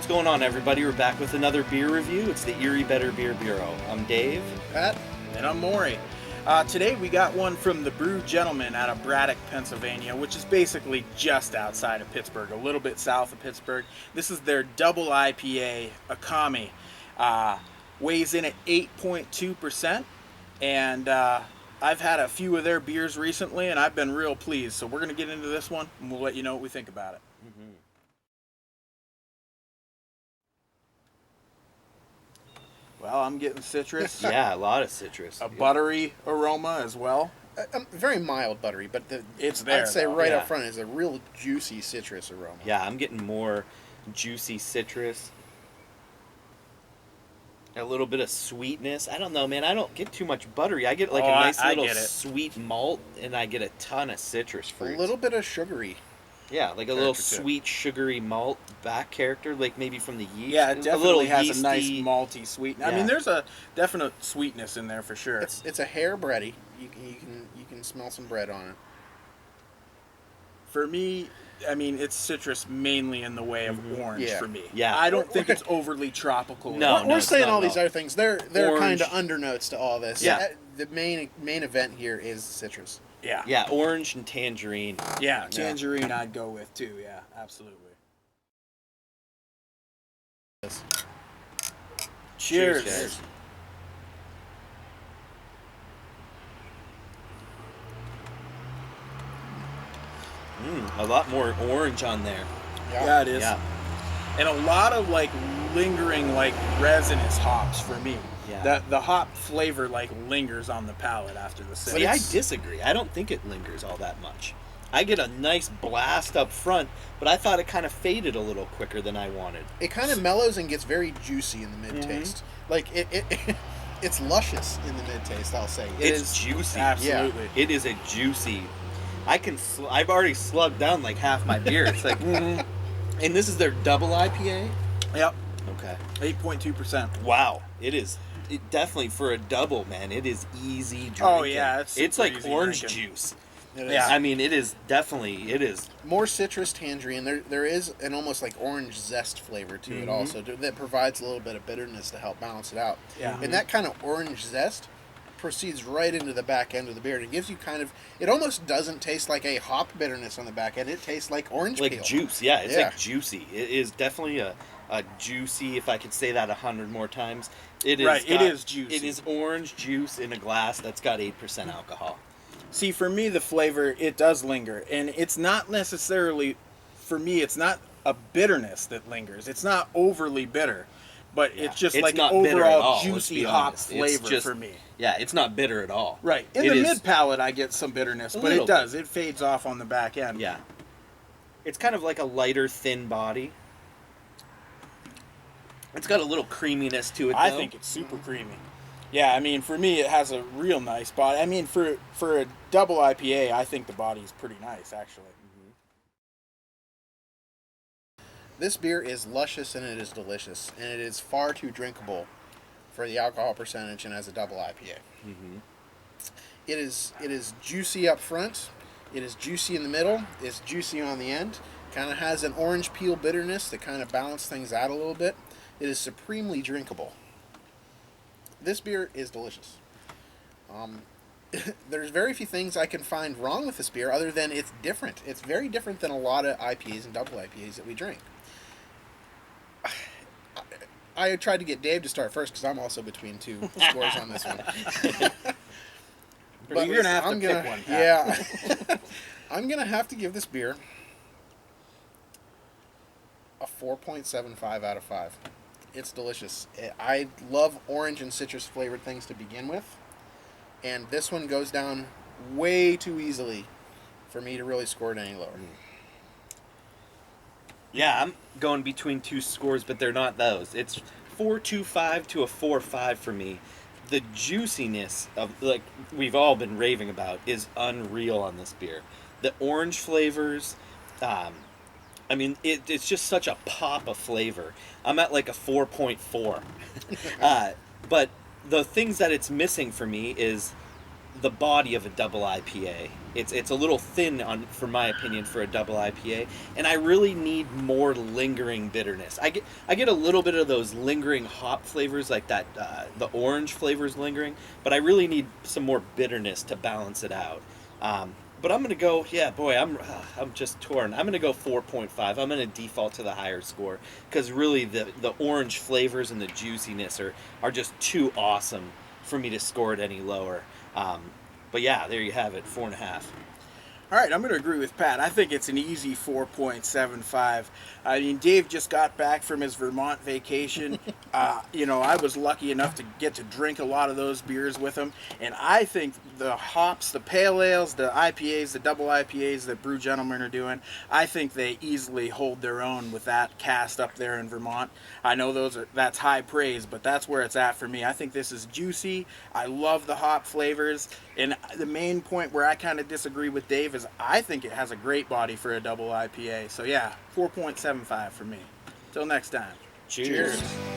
What's going on, everybody? We're back with another beer review. It's the Erie Better Beer Bureau. I'm Dave. Pat. And I'm Maury. Today we got one from the Brew Gentleman out of Braddock, Pennsylvania, which is basically just outside of Pittsburgh, a little bit south of Pittsburgh. This is their double IPA, Akamai. Weighs in at 8.2%, and I've had a few of their beers recently, and I've been real pleased. So we're going to get into this one, and we'll let you know what we think about it. Mm-hmm. Well, I'm getting citrus. Yeah, a lot of citrus. A buttery aroma as well. Very mild buttery, but it's there. I'd say though. right Yeah. up front is a real juicy citrus aroma. Yeah, I'm getting more juicy citrus. A little bit of sweetness. I don't know, man. I don't get too much buttery. I get like a nice little sweet malt, and I get a ton of citrus fruits. A little bit of sugary. Yeah, like a little sweet, sugary malt back character, like maybe from the yeast. Yeah, it definitely has yeasty. a nice malty sweetness. Yeah. I mean, there's a definite sweetness in there for sure. It's a hair bready. You can smell some bread on it. For me, I mean, it's citrus mainly in the way of orange for me. Yeah. I don't think it's overly tropical. No, we're saying not all at these all. other things. They're Orange. kind of undernotes to all this. Yeah. The main event here is citrus. Yeah. Yeah, orange and tangerine. Yeah, tangerine I'd go with too. Yeah, absolutely. Cheers. Cheers. A lot more orange on there. Yeah, it is. Yeah. And a lot of like lingering like resinous hops for me. Yeah. The hop flavor like lingers on the palate after the sip. See, I disagree. I don't think it lingers all that much. I get a nice blast up front, but I thought it kind of faded a little quicker than I wanted. It kind of mellows and gets very juicy in the mid-taste. Like it's luscious in the mid-taste, I'll say. It's juicy. Absolutely. It is a juicy. I've already slugged down like half my beer. It's like, and this is their double IPA. Yep. Okay. 8.2%. Wow. It definitely for a double, man. It is easy drinking. Oh yeah, it's like easy orange drinking. juice. Yeah. I mean, it is more citrus tangerine. There is an almost like orange zest flavor to it also that provides a little bit of bitterness to help balance it out. Yeah. And that kind of orange zest proceeds right into the back end of the beer. And it gives you it almost doesn't taste like a hop bitterness on the back end. It tastes like orange like peel. juice. Yeah, it's like juicy. It is definitely a juicy, if I could say that 100 more times. It is juicy. It is orange juice in a glass that's got 8% alcohol. See, for me, the flavor, it does linger. And it's not necessarily, for me, it's not a bitterness that lingers. It's not overly bitter. But it's just like not overall all, juicy hop flavor for me. Yeah, it's not bitter at all. Right. In the mid palate, I get some bitterness, but it does. It fades off on the back end. Yeah. It's kind of like a lighter, thin body. It's got a little creaminess to it, though. I think it's super creamy. Yeah, I mean, for me, it has a real nice body. I mean, for a double IPA, I think the body is pretty nice, actually. This beer is luscious and it is delicious, and it is far too drinkable for the alcohol percentage and as a double IPA. It is juicy up front. It is juicy in the middle. It's juicy on the end. Kind of has an orange peel bitterness that kind of balances things out a little bit. It is supremely drinkable. This beer is delicious. There's very few things I can find wrong with this beer other than it's different. It's very different than a lot of IPAs and double IPAs that we drink. I tried to get Dave to start first because I'm also between two scores on this one. But you're going to have to pick one. Yeah. I'm going to have to give this beer a 4.75 out of 5. It's delicious. I love orange and citrus flavored things to begin with. And this one goes down way too easily for me to really score it any lower. Yeah, I'm going between two scores, but they're not those. It's 4.25 to a 4.5 for me. The juiciness of, like we've all been raving about, is unreal on this beer. The orange flavors, I mean, it's just such a pop of flavor. I'm at like a 4.4. But the things that it's missing for me is the body of a double IPA. It's a little thin for my opinion, for a double IPA, and I really need more lingering bitterness. I get a little bit of those lingering hop flavors, like that the orange flavors lingering, but I really need some more bitterness to balance it out. But I'm gonna go, yeah, boy, I'm just torn. I'm gonna go 4.5. I'm gonna default to the higher score because really the orange flavors and the juiciness are just too awesome for me to score it any lower. But yeah, there you have it, 4.5. All right, I'm going to agree with Pat. I think it's an easy 4.75. I mean, Dave just got back from his Vermont vacation. I was lucky enough to get to drink a lot of those beers with him. And I think the hops, the pale ales, the IPAs, the double IPAs that Brew Gentlemen are doing, I think they easily hold their own with that cast up there in Vermont. I know that's high praise, but that's where it's at for me. I think this is juicy. I love the hop flavors. And the main point where I kind of disagree with Dave is I think it has a great body for a double IPA. So yeah, 4.75 for me. Till next time. Cheers. Cheers.